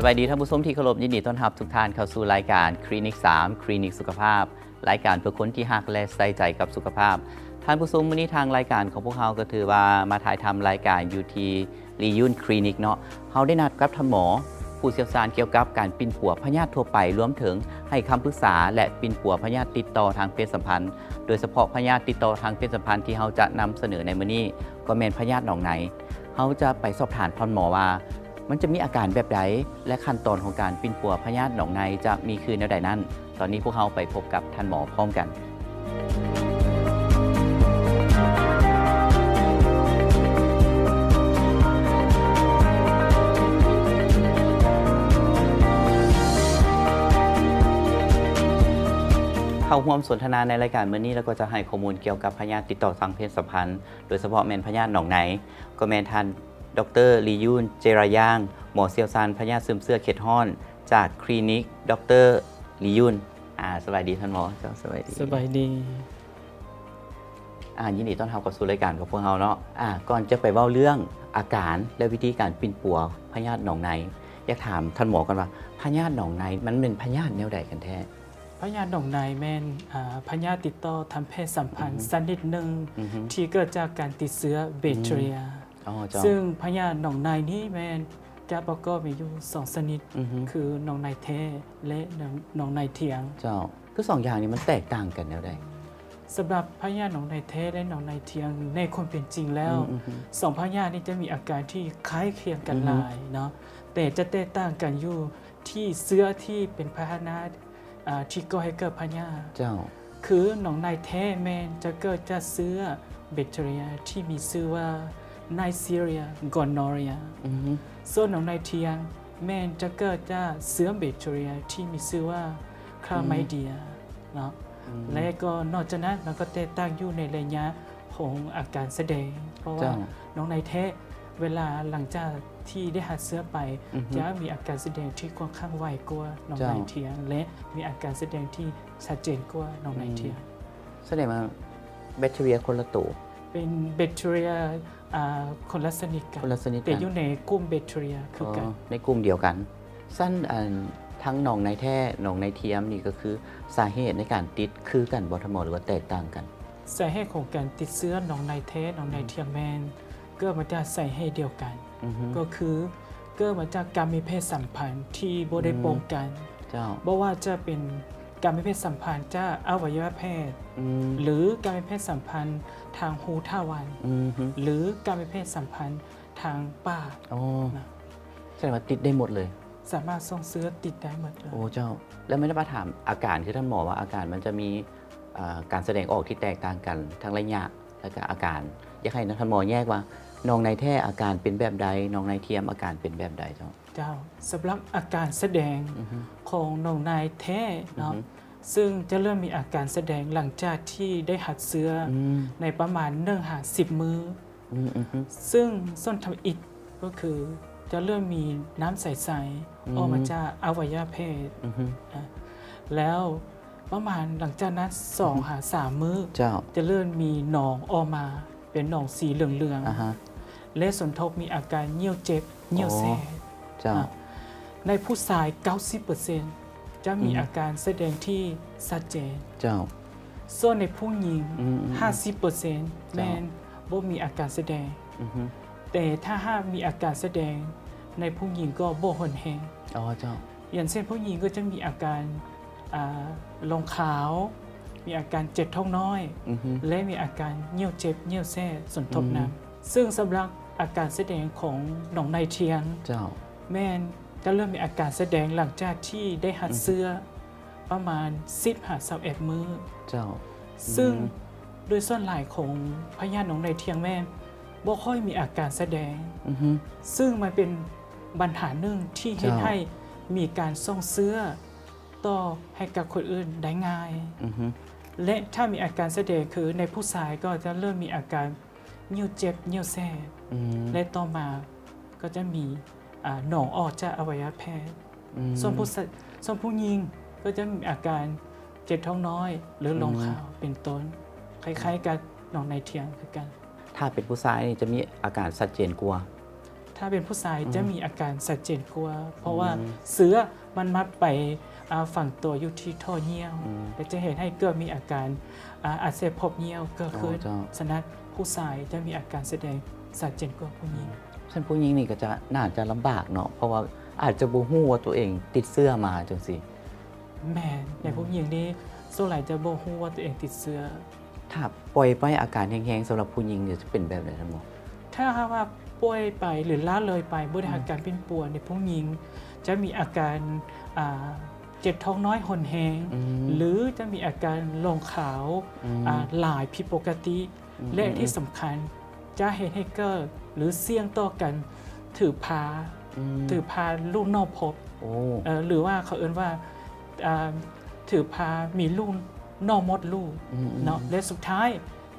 สวัสดีท่านผู้ชมที่เคารพยินดีต้อนรับทุกท่านเข้าสู่รายการคลินิก3คลินิกสุขภาพรายการเพื่อคนที่ฮักและใส่ใจกับสุขภาพท่านผู้ชมวันนี้ทางรายการของพวกเราก็ถือว่ามาถ่ายทำรายการอยู่ที่รียูนคลินิกเนาะเราได้นัดกับท่านหมอผู้เชี่ยวชาญเกี่ยวกับการปิ้นปัวพยาธิทั่วไปรวมถึงให้คำปรึกษาและปิ้นปัวพยาธิติดต่อทางเพศสัมพันธ์โดยเฉพาะพยาธิติดต่อทางเพศสัมพันธ์ที่เราจะนำเสนอในมื้อนี้ก็แม่นพยาธิหนองในเราจะไปสอบถามท่านหมอว่ามันจะมีอาการแบบใดและขั้นตอนของการปิ้นปัวพยาธิหนองในจะมีคือแนวใดนั้นตอนนี้พวกเราไปพบกับท่านหมอพร้อมกันเข้าร่วมสนทนาในรายการมื้อนี้แล้วก็จะให้ข้อมูลเกี่ยวกับพยาธิติดต่อทางเพศสัมพันธ์โดยเฉพาะแม่นพยาธิหนองในก็แม่นท่านดร.ลียุนเจราย่างหมอเชี่ยวชาญพยาธิซึมเสื้อเข็ดห้อนจากคลินิกดร.ลียุนสวัสดีท่านหมอสวัสดีสบายดียินดีต้อนรับเข้าสู่รายการของพวกเราเนาะก่อนจะไปเว้าเรื่องอาการและวิธีการปิ้นปัวพยาธิหนองในอยากถามท่านหมอกันว่าพยาธิหนองในมันเป็นพยาธิแนวใดกันแท้พยาธิหนองในแม่นพยาธิติดต่อทางเพศสัมพันธ์ชนิดหนึ่งที่เกิดจากการติดเชื้อแบคทีเรียซึ่งพยาธิหนองในนี้แม่นจะประกอบอยู่2ชนิดคือหนองในแท้และหนองในเทียมเจ้าคือ2อย่างนี้มันแตกต่างกันแนวใดสำหรับพยาธิหนองในแท้และหนองในเทียมในความเป็นจริงแล้ว2พยาธินี้จะมีอาการที่คล้ายเคียงกันหลายเนาะแต่จะแตกต่างกันอยู่ที่เชื้อที่เป็นพาหนะที่ก่อให้เกิดพยาธิเจ้าคือหนองในแท้แมนจะเกิดจากเชื้อแบคทีเรียที่มีชื่อว่าไนซีเรียกอนอเรียส่วนหนองในเทียมแมนจะเกิดจากเชื้อแบคทีเรียที่มีชื่อว่าคลาไมเดียเนาะและก็นอกจากนั้นมันก็แตกต่างอยู่ในระยะของอาการแสดงเพราะว่าหนองในแท้เวลาหลังจากที่ได้หัดเชื้อไปจะมีอาการแสดงที่ค่อนข้างไวกว่าหนองในเทียมและมีอาการแสดงที่ชัดเจนกว่าหนองในเทียมแสดงว่าแบคทีเรียคนละตัวเป็นแบคทีเรียคนละชนิดกันแต่อยู่ในกลุ่มแบคทีเรียคือกันในกลุ่มเดียวกันสั้นทั้งหนองในแท้หนองในเทียมนี่ก็คือสาเหตุในการติดคือกันบ่ทมหรือว่าแตกต่างกันสาเหตุของการติดเชื้อหนองในแท้หนองในเทียมแมนเกิดมาจากสาเหตุเดียวกันก็คือเกิดมาจากการมีเพศสัมพันธ์ที่บ่ได้ป้องกันบ่ว่าจะเป็นการมีเพศสัมพันธ์จากอวัยวะเพศหรือการมีเพศสัมพันธ์ทางหูทวารหรือการมีเพศสัมพันธ์ทางปากแสดงว่าติดได้หมดเลยสามารถส่งเชื้อติดได้หมดเลยโอ้เจ้าแล้วไม่ได้มาถามอาการคือท่านหมอว่าอาการมันจะมีการแสดงออกที่แตกต่างกันทั้งระยะและก็อาการอยากให้ท่านหมอแยกว่าหนองในแท้อาการเป็นแบบใดหนองในเทียมอาการเป็นแบบใดเจ้าสำหรับอาการแสดงของหนองในแท้เนาะซึ่งจะเริ่มมีอาการแสดงหลังจากที่ได้หัดเชื้อในประมาณ1-10 มื้อซึ่งส้นทำอิฐก็คือจะเริ่มมีน้ำใสๆออกมาจากอวัยวะเพศแล้วประมาณหลังจากนั้น2-3 มื้อจะเริ่มมีหนองออกมาเป็นหนองสีเหลืองๆและสนทบมีอาการเหี่ยวเจ็บเหี่ยวแสบในผู้ชาย 90% จะมีอาการแสดงที่ชัดเจนส่วนในผู้หญิง 50% แม้นบ่มีอาการแสดงแต่ถ้าหากมีอาการแสดงในผู้หญิงก็บ่รุนแรงอย่างเช่นผู้หญิงก็จะมีอาการลงขาวมีอาการเจ็บท้องน้อยและมีอาการเหี่ยวเจ็บเหี่ยวแสบสนทบน้ำซึ่งสำหรับอาการแสดงของหนองในเทียมแม่นจะเริ่มมีอาการแสดงหลังจากที่ได้หัดเชื้อประมาณ10-21 มื้อซึ่งโดยส่วนหลายของพยาธิหนองในเทียมแม่บ่ค่อยมีอาการแสดงซึ่งมันเป็นปัญหาหนึ่งที่เฮ็ดให้มีการส่งเชื้อต่อให้กับคนอื่นได้ง่ายและถ้ามีอาการแสดงคือในผู้ชายก็จะเริ่มมีอาการเหี่ยวเจ็บเหี่ยวแสบและต่อมาก็จะมีหนองออกจากอวัยวะเพศส่วนผู้หญิงก็จะมีอาการเจ็บท้องน้อยหรือลงขาวเป็นต้นคล้ายๆกับหนองในเทียมคือกันถ้าเป็นผู้ชายจะมีอาการชัดเจนกว่าถ ถ้าเป็นผู้ชายจะมีอาการชัดเจนกว่าเพราะว่าเสือมันมัดไปฝังตัวอยู่ที่ท่อเยี่ยวและจะเห็นให้เกิดมีอาการอักเสบพบเยี่ยวเกิดขึ้นฉะนั้นผู้ชายจะมีอาการแสดงชัดเจนกว่าผู้หญิงฉันผู้หญิงนี่ก็จะน่าจะลำบากเนาะเพราะว่าอาจจะบ่ฮู้ว่าตัวเองติดเสื้อมาจังซี่แม่ในผู้หญิงนี่ส่วนใหญ่จะบ่ฮู้ว่าตัวเองติดเสื้อถ้าปล่อยไปอาการแห้งๆสำหรับผู้หญิงเนี่ยจะเป็นแบบไหนท่านหมอถ้าว่าป่วยไปหรือละเลยไปบ่ได้อาการเป็นป่วยในผู้หญิงจะมีอาการเจ็บท้องน้อยหนแหงหรือจะมีอาการลงขาวหลายผิดปกติและที่สำคัญจะเห็นให้เกิดหรือเสี่ยงต่อกันถือพาลูกนอกพบหรือว่าเขาเอ่ยว่าถือพามีลูกนอกมดลูกเนาะและสุดท้าย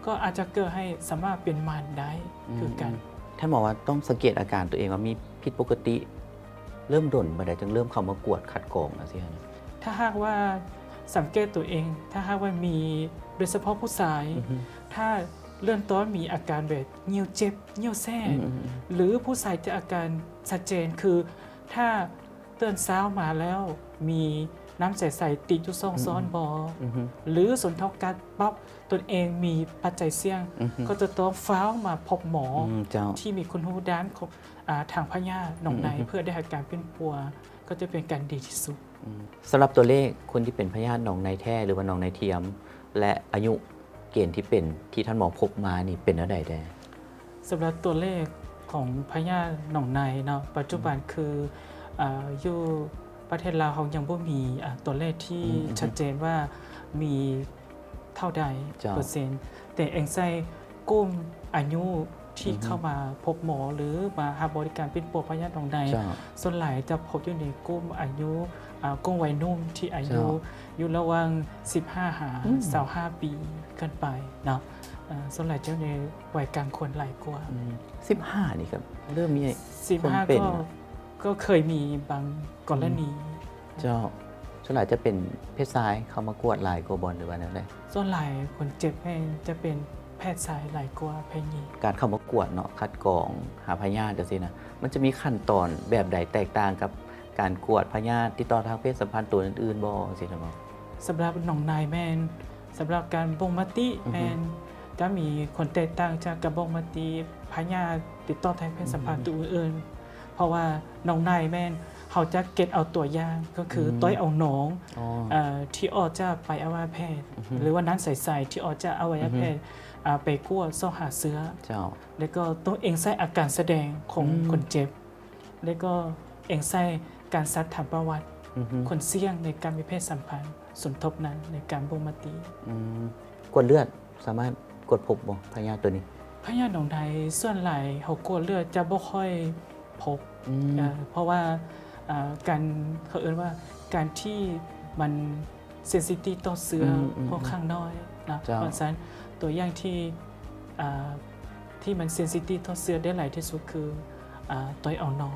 ก็อาจจะเกิดให้สามารถเป็นมารได้คือกันท่านบอกว่าต้องสังเกตอาการตัวเองว่ามีผิดปกติเริ่มด่นบัดใดจึงเริ่มเข้ามากวดคัดกรองนะสิฮะถ้าหากว่าสังเกตตัวเองถ้าหากว่ามีโดยเฉพาะผู้ชายถ้าเริ่มต้นมีอาการแบบเหี่ยวเจ็บเหี่ยวแซ่หรือผู้ชายจะอาการชัดเจนคือถ้าตื่นเช้ามาแล้วมีน้ำใสๆติดอยู่ซ้อนบอหรือสนทบกันปั๊บตนเองมีปัจจัยเสี่ยงก็จะต้องฟ้าวมาพบหมอที่มีคุณหูด้านทางพยาธิหนองในเพื่อได้อาการเป็นปัวก็จะเป็นการดีที่สุดสำหรับตัวเลขคนที่เป็นพยาธิหนองในแท้หรือว่าหนองในเทียมและอายุเกณฑ์ที่เป็นที่ท่านหมอพบมานี่เป็นอะไรแดสำหรับตัวเลขของพยาธิหนองในเนาะปัจจุบันคืออยู่ประเทศลาวเขายังไม่มีตัวเลขที่ชัดเจนว่ามีเท่าใดเปอร์เซ็นต์แต่เองใส่กลุ่มอายุที่เข้ามาพบหมอหรือมาหาบริการเป็นปัวพยาธิหนองในส่วนใหญ่จะพบอยู่ในกลุ่มอายุกลุ่มวัยรุ่นที่อายุอยู่ระหว่าง15-25 ปีขึ้นไปเนาะส่วนใหญ่จะในวัยกลางคนหลายกว่า15นี่ครับเริ่มมี15ก็เคยมีบางกรณีเจ้าส่วนใหญ่จะเป็นเพศชายเข้ามากวดหลายกว่าบอลหรือว่าอะไรส่วนใหญ่คนเจ็บจะเป็นแพทย์ชายหลายกว่าเพศหญิงการเข้ามากวดเนาะคัดกรองหาพยาธิจังซี่นะมันจะมีขั้นตอนแบบใดแตกต่างกับการกวดพยาธิติดต่อทางเพศสัมพันธ์ตัวอื่นๆบ่สิท่านหมอสำหรับหนองนายแมนสำหรับการบ่งมติแมนจะมีคนแตกต่างจากการบ่งมติพยาธิติดต่อทางเพศสัมพันธ์ตัวอื่นเพราะว่าหนองนายแมนเขาจะเก็บเอาตัวอย่างก็คือต้อยเอาหนองที่ออกจะไปอวัยวะเพศหรือว่านั้นใสๆที่ออกจะอวัยวะเพศไปกู้ซ่อหาเสื้อแล้วก็ต้องเองใส่อาการแสดงของคนเจ็บแล้วก็เองใส่การซักถามประวัติคนเสี่ยงในการมีเพศสัมพันธ์สมทบนั้นในการบ่งมติกวดเลือดสามารถกดพบบ่พยาธิตัวนี้พยาธิหนองไทยส่วนใหญ่เขากวดเลือดจะบ่ค่อยพบเพราะว่าการเขาเอ่ยว่าการที่มันเซนซิทีฟต่อเสื้อค่อนข้างน้อยนะเพราะฉะนั้นตัวอย่างที่มันเซนซิทีฟต่อเสื้อได้หลายที่สุดคือต้อยเอานอ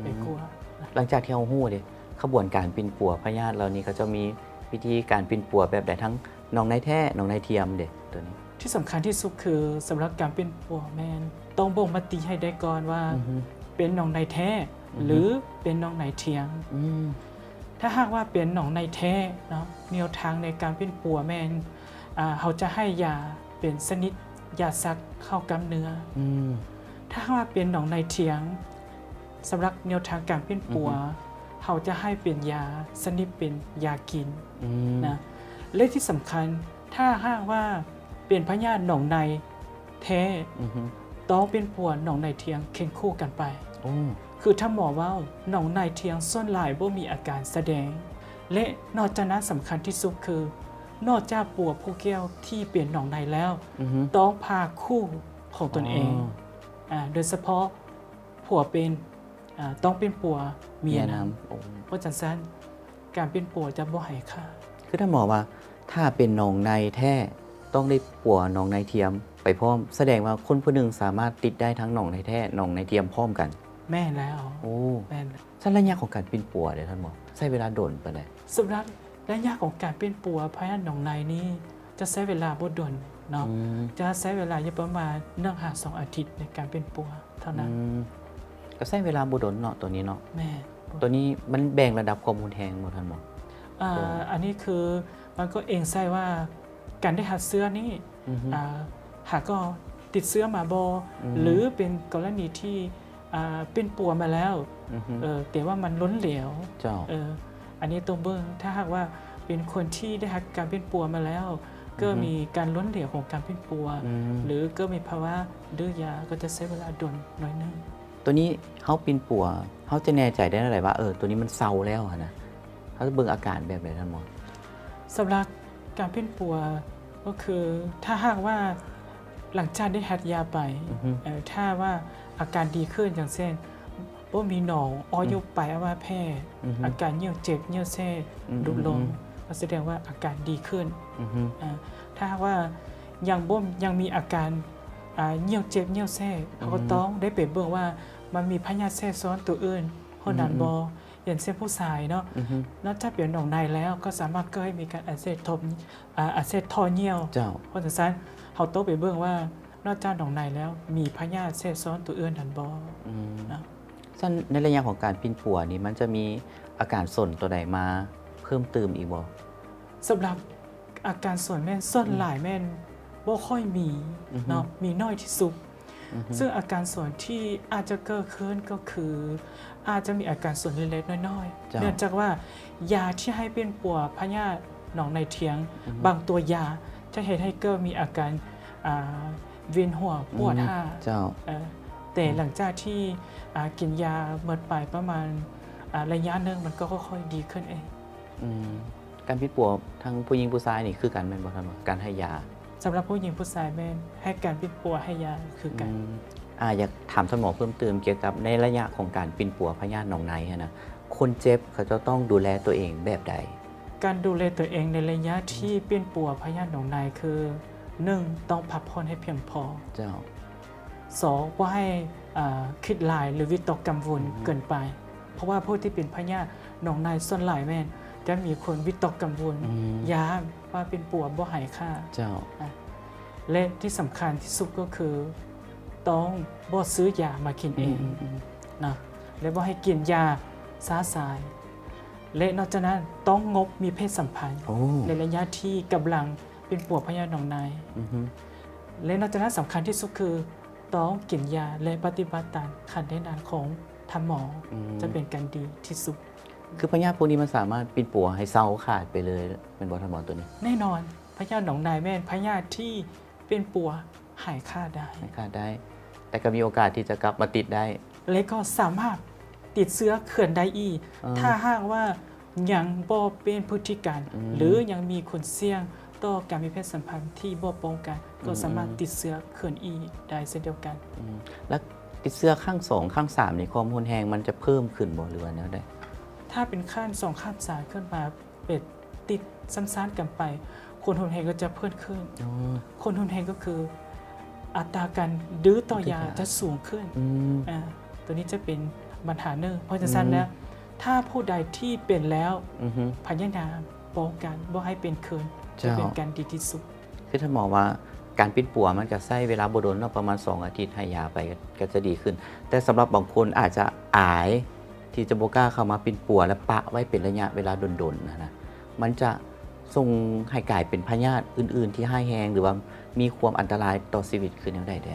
ไปกลัวหลังจากที่เราฮู้ดิขบวนการปิ่นปัวพยาธิเหล่านี้ก็จะมีวิธีการปิ่นปัวแบบใดทั้งหนองในแท้หนองในเทียมเด้ตัวนี้ที่สำคัญที่สุดคือสำหรับการปิ่นปัวแมนต้องบ่งมติให้ได้ก่อนว่าเป็นหนองในแท้หรือเป็นหนองในเทียมถ้าหากว่าเป็นหนองในแท้เนาะแนวทางในการปิ่นปัวแมนเขาจะให้ยาเป็นชนิดยาซักเข้ากล้ามเนื้อถ้าว่าเป็นหนองในเทียงสำหรับแนวทางการเป็นปัวเขาจะให้เป็นยาชนิดเป็นยากินนะและที่สำคัญถ้าหากว่าเป็นพยาธิหนองในแท้ต้องเป็นปัวหนองในเทียงเคียงคู่กันไปคือถ้าหมอว่าหนองในเทียงส่วนหลายบ่มีอาการแสดงและนอกจากนั้นสำคัญที่สุดคือนอกจากปัวผู้แก้วที่เปลี่ยนหนองในแล้วต้องพาคู่ของตนเองโดยเฉพาะผัวเป็นต้องเป็นปัวเมียนะเพราะฉะนั้นการเป็นปัวจะบ่ให้ค่าคือถ้าหมอว่าถ้าเป็นหนองในแท้ต้องได้ปัวหนองในเทียมไปพร้อมแสดงว่าคนผู้หนึ่งสามารถติดได้ทั้งหนองในแท้หนองในเทียมพร้อมกันแม่แล้วแม่สั้นระยะของการเป็นปัวเดี๋ยวท่านหมอใช้เวลาโดนไปเลยสำหรับระยะของการเป็นปัวพยาธิหนองในนี้จะใช้เวลาบ่ด่วนเนาะจะใช้เวลาอยู่ประมาณ1-2 อาทิตย์ในการเป็นปัวเท่านั้น ก็ใช้เวลาบ่ดนเนาะตัวนี้เนาะ แม่ ตัวนี้มันแบ่งระดับความรุนแรงบ่ท่านหมอ อันนี้คือมันก็เองใช่ว่าการได้หัดเสื้อนี่ อือฮึ หากก็ติดเสื้อมาบอ อืม หรือเป็นกรณีที่เป็นปัวมาแล้ว อือฮึ แต่ว่ามันล้นเหลว เจ้า อันนี้ตรงเบิ้งถ้าหากว่าเป็นคนที่ได้หัดการเป็นปัวมาแล้ว ก็มีการล้นเหลวของการเป็นปัว หรือก็มีภาวะดื้อยาก็จะใช้เวลาดนน้อยนึง ตัวนี้เฮาปินปัวเฮาจะแน่ใจได้เท่าไหร่ว่าตัวนี้มันเซาแล้วอะนะเฮาจะเบิ่งอาการแบบไหนท่านหมอ สำหรับการเป็นปัวก็คือถ้าหากว่าหลังจากได้หัดยาไป อือฮึ ถ้าว่าอาการดีขึ้นอย่างเช่นบ่มีหนองอ้อยยุบไปอาว่าแพร่ อือฮึ อาการเหี่ยวเจ็บเหี่ยวแซ่ อืม ดุลง อืม ก็แสดงว่าอาการดีขึ้น อือฮึ ถ้าหากว่ายังมีอาการเหี่ยวเจ็บเหี่ยวแซ่เขาก็ต้องได้ไปเบิ่งว่ามันมีพยาธิแทรกซ้อนตัวอื่นเท่านั้นบ่อย่างเช่นผู้ชายเนาะ อือฮึ นอกจากเปลี่ยนหนองในแล้วก็สามารถก็ให้มีการอักเสบอักเสบท่อเหี่ยว เจ้า เพราะฉะนั้นเขาต้องไปเบิ่งว่านอกจากหนองในแล้วมีพยาธิแทรกซ้อนตัวอื่นหันบ่ อืม นะ สั้นในระยะของการปินปัวนี่มันจะมีอาการส่วนตัวใดมาเพิ่มเติมอีกบ่ สำหรับอาการส่วนแม่นส่วนหลายแม่นบ่ค่อยมีเนาะมีน้อยที่สุด ซึ่งอาการส่วนที่อาจจะเกิดขึ้นก็คือ อาจจะมีอาการส่วนเล็กๆน้อยๆเนื่องจากว่ายาที่ให้เป็นปัวพยาธิหนองในเทียง บางตัวยาจะเห็นให้เกิดมีอาการเวียนหัวปวดห่า เจ้า แต่หลังจากที่กินยาเมื่อไปประมาณระยะหนึงมันก็ค่อยๆดีขึ้นเอง การปินปัวทั้งผู้หญิงผู้ชายนี่คือกันแม่นบ่ท่านหมอการให้ยา สำหรับผู้หญิงผู้ชายแม่นให้การปิดปัวให้ยาคือกัน อยากถามท่านหมอเพิ่มเติมเกี่ยวกับในระยะของการปินปัวพยาธิหนองในอะนะคนเจ็บเขาจะต้องดูแลตัวเองแบบใด การดูแลตัวเองในระยะที่เป็นปัวพยาธิหนองในคือ 1. ต้องพักผ่อนให้เพียงพอ เจ้า 2. ว่าให้คิดหลายหรือวิตกกังวลเกินไป เพราะว่าผู้ที่เป็นพยาธิหนองในส่วนหลายแม่นจะมีคนวิตกกังวลย้านว่าเป็นปัวบ่หายค่า เจ้า และที่สำคัญที่สุดก็คือต้องบ่ซื้อยามากินเองนะและบ่ให้กินยาซ้าสาย และนอกจากนั้นต้องงบมีเพศสัมพันธ์ โอ้ ในระยะที่กำลังเป็นปวดพยาธิหนองใน อือฮึ และนอกจากนั้นสำคัญที่สุดคือต้องกินยาและปฏิบัติตามคำแนะนำของท่านหมอจะเป็นการดีที่สุด คือพยาธิพวกนี้มันสามารถปินปัวให้เศร้าขาดไปเลยเป็นบ่ท่านหมอตัวนี้ แน่นอนพยาธิหนองในแม่นพยาธิที่เป็นปัวหายค่าได้ ให้ขาดได้ แต่ก็มีโอกาสที่จะกลับมาติดได้ และก็สามารถติดเชื้อเขื่อนได้อีก ถ้าหากว่ายังบ่เป็นพฤติการหรือยังมีคนเสี่ยงต่อการมีเพศสัมพันธ์ที่บ่ป้องกัน ก็สามารถติดเชื้อเขื่อนอีกได้เช่นเดียวกัน แล้วติดเสื้อข้าง2ข้าง3นี่ความรุนแรงมันจะเพิ่มขึ้นบ่หรือว่าแนวใด ถ้าเป็นขั้น2ขั้น3ขึ้นมาเป็นติดซ้ำๆกันไป คนทุนแหงก็จะเพิ่มขึ้น คนทุนแหงก็คือ อัตราการดื้อต่อยาจะสูงขึ้น ตัวนี้จะเป็นปัญหาหนึ่งเพราะฉะนั้นแล้วถ้าผู้ใดที่เป็นแล้วพยายามป้องกันบ่ให้เป็นคืนจะเป็นการดีที่สุด คือท่านหมอว่าการปิดปัวมันก็ใช้เวลาบ่โดนเนาะประมาณ2อาทิตย์ให้ยาไปก็จะดีขึ้น แต่สำหรับบางคนอาจจะอายที่จะบ่กล้าเข้ามาปิดปัวและปะไว้เป็นระยะเวลาดนๆนะมันจะส่งให้กลายเป็นพยาธิอื่นๆที่ร้ายแรงหรือว่ามีความอันตรายต่อชีวิตคือแนวใดแด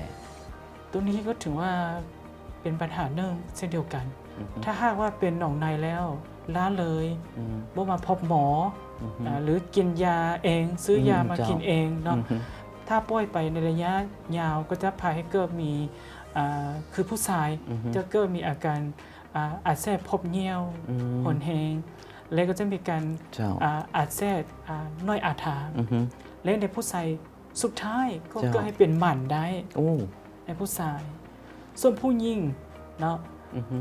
ตัวนี้ก็ถือว่าเป็นปัญหาหนึ่งเช่นเดียวกัน ถ้าหากว่าเป็นหนองในแล้วล้าเลยบ่มาพบหมอหรือกินยาเองซื้อยามากินเองเนาะถ้าป่วยไปในระยะยาวก็จะพาให้เกิดมีคือผู้ชายจะเกิดมีอาการอักเสบพบเหี่ยวหนแหงแล้วก็จะมีการอักเสบน้อยอาถาและในผู้ชายสุดท้ายก็เกิดให้เป็นหมันได้ในผู้ชายส่วนผู้หญิงเนาะ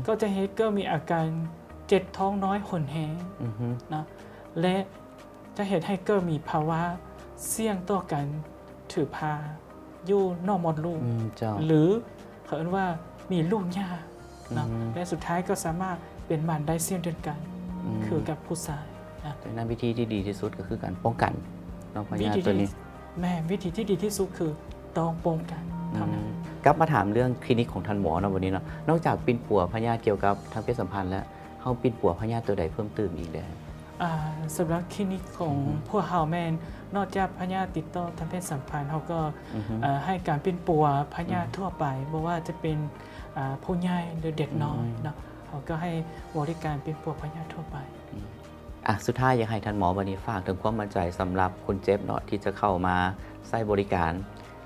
ก็จะให้เกิดมีอาการเจ็บท้องน้อยหนแหงนะและจะเห็นให้เกิดมีภาวะเสี่ยงต่อการถือพาอยู่นอกมดลูกหรือเขาเรียกว่ามีลูกยากนะและสุดท้ายก็สามารถเป็นหมันได้เสี่ยงเดียวกันคือกับผู้ชายนะ ดังนั้นวิธีที่ดีที่สุดก็คือการป้องกันน้องพยาธิตัวนี้ วิธีที่ดีที่สุดคือต้องป้องกันเท่านั้น กลับมาถามเรื่องคลินิกของท่านหมอเนาะวันนี้เนาะนอกจากปิ่นปัวพยาธิเกี่ยวกับทางเพศสัมพันธ์แล้วเขาปิ่นปัวพยาธิตัวใดเพิ่มเติมอีกได้ สำหรับคลินิกของพวกเฮาแมนนอกจากพยาธิติดต่อทางเพศสัมพันธ์เขาก็ให้การเป็นปัวพยาธิทั่วไปบ่ว่าจะเป็นผู้ใหญ่หรือเด็กน้อยเนาะเขาก็ให้บริการเป็นปัวพยาธิทั่วไปสุดท้ายอยากให้ท่านหมอวันนี้ฝากถึงความมั่นใจสำหรับคนเจ็บเนาะที่จะเข้ามาใช้บริการ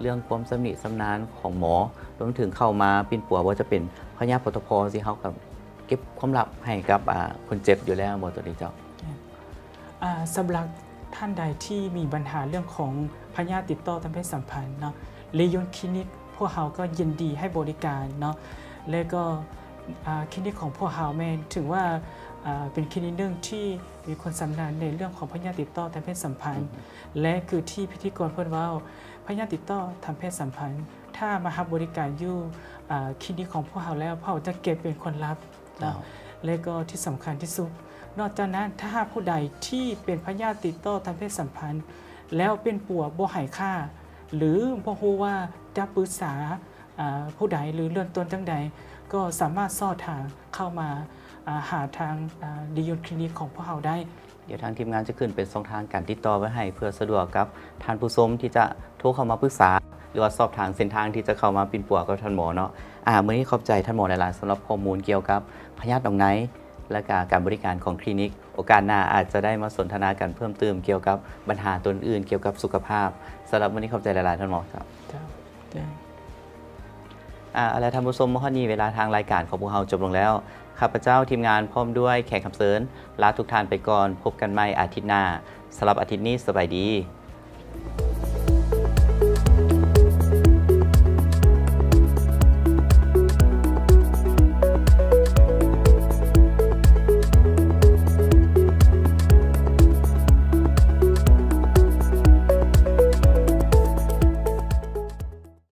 เรื่องความสำนิสำนานของหมอรวมถึงเข้ามาปิ่นปัวว่าจะเป็นพยาธิปตพที่เขากับเก็บความลับให้กับคนเจ็บอยู่แล้วหมอตัวนี้เจ้าสำหรับท่านใดที่มีปัญหาเรื่องของพยาธิติดต่อทางเพศสัมพันธ์เนาะเลยอนคลินิกพวกเราก็ยินดีให้บริการเนาะและก็คลินิกของพวกเราแม้ถึงว่าเป็นคลินิกหนึ่งที่มีคนสำนาญในเรื่องของพยาธิติดต่อทางเพศสัมพันธ์และคือที่พิธีกรเพิ่นว่าพยาธิติดต่อทางเพศสัมพันธ์ถ้ามารับบริการอยู่คลินิกของพวกเราแล้วพวกเราจะเก็บเป็นคนรับเนาะและก็ที่สำคัญที่สุดนอกจากนั้นถ้าผู้ใดที่เป็นพยาธิติดต่อทางเพศสัมพันธ์แล้วเป็นปัวบ่หายค่าหรือบ่ฮู้ว่าจะปรึกษาผู้ใดหรือเริ่มต้นจังใดก็สามารถสอบถามเข้ามาหาทางดียอนคลินิกของพวกเราได้เดี๋ยวทางทีมงานจะขึ้นเป็นช่องทางการติดต่อไว้ให้เพื่อสะดวกกับท่านผู้ชมที่จะโทรเข้ามาปรึกษาหรือว่าสอบถามเส้นทางที่จะเข้ามาปิ่นปัวกับท่านหมอเนาะมื้อนี้ขอบใจท่านหมอหลายๆสำหรับข้อมูลเกี่ยวกับพยาธิตรงไหนและการบริการของคลินิกโอกาสหน้าอาจจะได้มาสนทนากันเพิ่มเติมเกี่ยวกับปัญหาตัวอื่นเกี่ยวกับสุขภาพสำหรับวันนี้ขอบใจหลายๆท่านหมอครับอะไรท่านผู้ชมเมื่อนี้เวลาทางรายการของพวกเราจบลงแล้วข้าพเจ้าทีมงานพร้อมด้วยแขกรับเชิญลาทุกท่านไปก่อนพบกันใหม่อาทิตย์หน้าสำหรับอาทิตย์นี้สบายดี